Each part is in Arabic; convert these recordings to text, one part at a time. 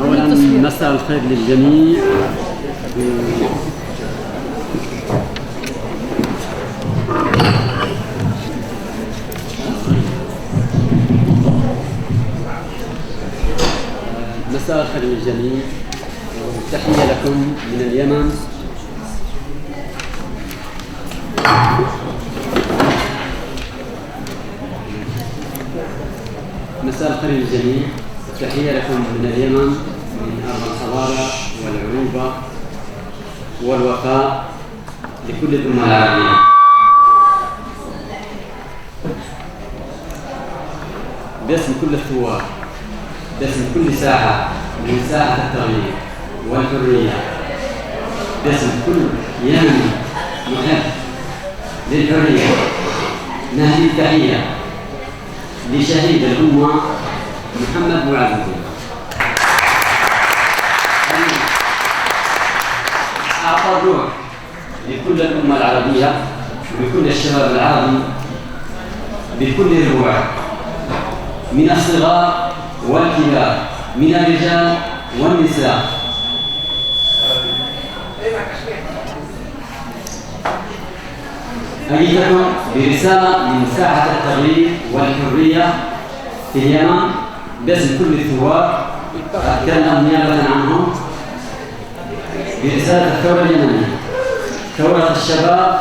أولا مساء الخير للجميع. مساء الخير للجميع، تحية لكم من اليمن. مساء الخير للجميع، تحية لكم من اليمن، من أرض الحضارة والعروبة والوفاء لكل الأمة العربية. باسم كل الثوار، باسم كل ساحة من ساحة التغيير والحرية، باسم كل يمني محب للحرية، نهدي التحية لشهيد الأمة محمد معاذ الدين. أعطى الروح لكل الأمة العربية، لكل الشباب العربي بكل الروح، من الصغار والكبار، من الرجال والنساء. أيدكم برسالة من ساحة التغيير والحرية في اليمن باسم كل الثوار، أتكلم نيابة عنهم برسالة الثورة اليمنية، ثورة الشباب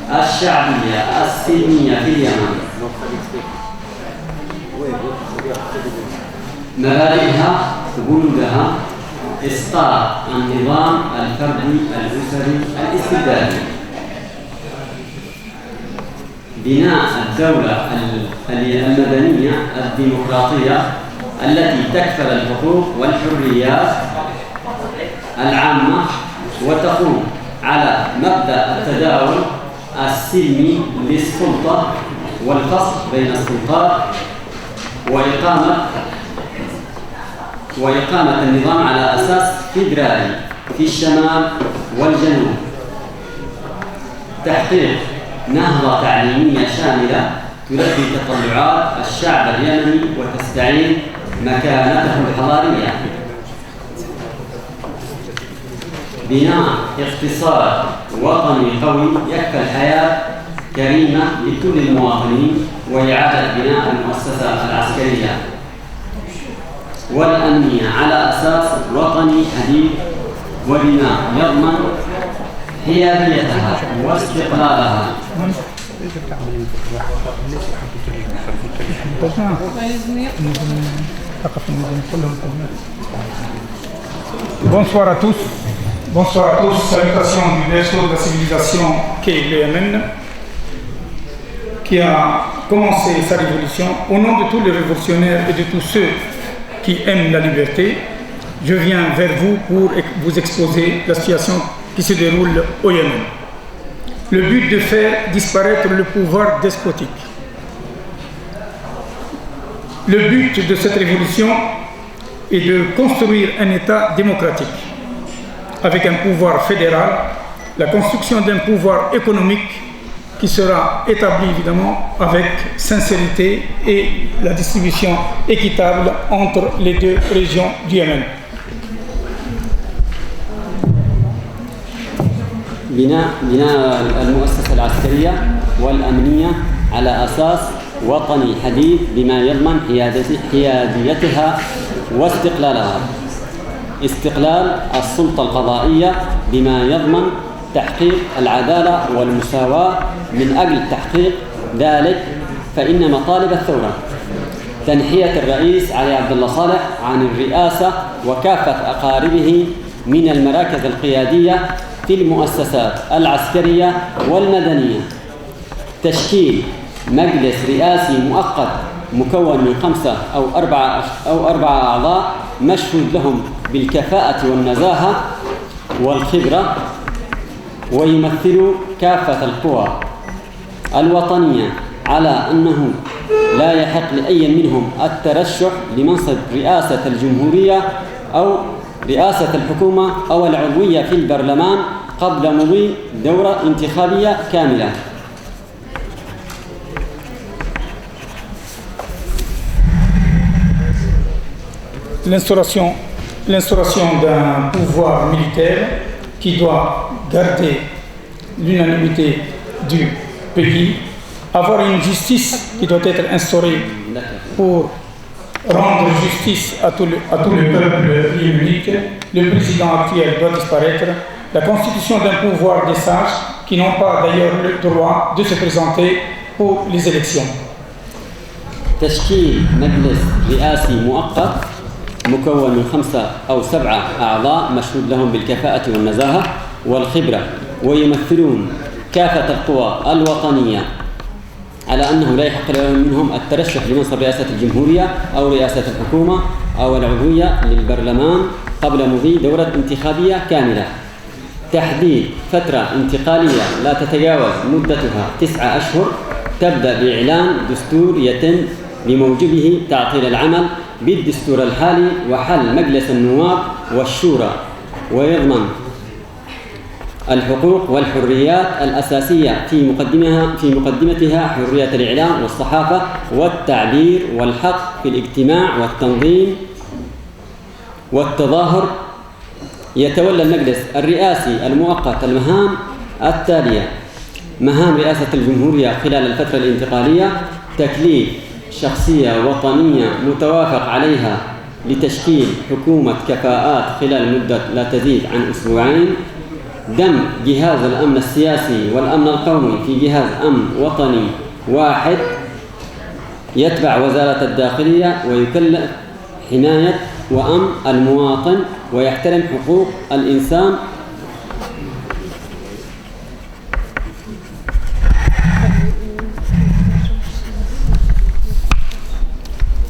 الشعبية السلمية في اليمن. مبادئها وبنودها: إسقاط النظام الفردي الأسري الاستبدادي، بناء الدولة المدنية الديمقراطية التي تكفل الحقوق والحريات العامة وتقوم على مبدأ التداول السلمي للسلطة والفصل بين السلطات، وإقامة النظام على أساس فيدرالي في الشمال والجنوب، تحقيق نهضة تعليمية شاملة تلبي تطلعات الشعب اليمني وتستعيد مكانته الحضارية، بناء اقتصاد وطني قوي يكفل حياة كريمة لكل المواطنين، وإعادة بناء المؤسسة العسكرية والأمنية على أساس وطني حديث، وبناء يضمن حياديتها واستقلالها. Bonsoir à tous. Bonsoir à tous. Salutations du berceau de la civilisation qu'est le Yémen, qui a commencé sa révolution. Au nom de tous les révolutionnaires et de tous ceux qui aiment la liberté, je viens vers vous pour vous exposer la situation qui se déroule au Yémen. Le but de faire disparaître le pouvoir despotique. Le but de cette révolution est de construire un État démocratique avec un pouvoir fédéral, la construction d'un pouvoir économique qui sera établi évidemment avec sincérité et la distribution équitable entre les deux régions du Yémen. بناء المؤسسة العسكرية والأمنية على أساس وطني حديث بما يضمن حياديتها واستقلالها، استقلال السلطة القضائية بما يضمن تحقيق العدالة والمساواة. من أجل تحقيق ذلك فإن مطالب الثورة تنحية الرئيس علي عبد الله صالح عن الرئاسة وكافة أقاربه من المراكز القيادية في المؤسسات العسكرية والمدنية، تشكيل مجلس رئاسي مؤقت مكون من 5 أو 4 أعضاء مشهود لهم بالكفاءة والنزاهة والخبرة، ويمثلوا كافة القوى الوطنية، على أنه لا يحق لأي منهم الترشح لمنصب رئاسة الجمهورية أو رئاسة الحكومة أو العضوية في البرلمان قبل مضي دورة انتخابية كاملة. l'instauration d'un pouvoir militaire qui doit garder l'unanimité du pays, avoir une justice qui doit être instaurée pour rendre justice à tout le peuple yéménite. Le président actuel doit disparaître. La constitution d'un pouvoir des sages qui n'ont pas d'ailleurs le droit de se présenter pour les élections. تشكيل مجلس رئاسي مؤقت مكون من 5 أو 7 أعضاء مشهود لهم بالكفاءة والنزاهة والخبرة، ويمثلون كافة القوى الوطنية، على أنه لا يحق منهم الترشح لمنصب رئاسة الجمهورية أو رئاسة الحكومة أو العضوية للبرلمان قبل مضي دورة انتخابية كاملة. تحديد فترة انتقالية لا تتجاوز مدتها 9 أشهر تبدأ بإعلان دستور يتم بموجبه تعطيل العمل بالدستور الحالي وحل مجلس النواب والشورى، ويضمن الحقوق والحريات الأساسية في مقدمتها حرية الإعلام والصحافة والتعبير والحق في الاجتماع والتنظيم والتظاهر. يتولى المجلس الرئاسي المؤقت المهام التالية: مهام رئاسة الجمهورية خلال الفترة الانتقالية، تكليف شخصية وطنية متوافق عليها لتشكيل حكومة كفاءات خلال مدة لا تزيد عن 2 أسبوع، دمج جهاز الأمن السياسي والأمن القومي في جهاز أمن وطني واحد يتبع وزارة الداخلية ويكلف حماية وأمن المواطن ويحترم حقوق الإنسان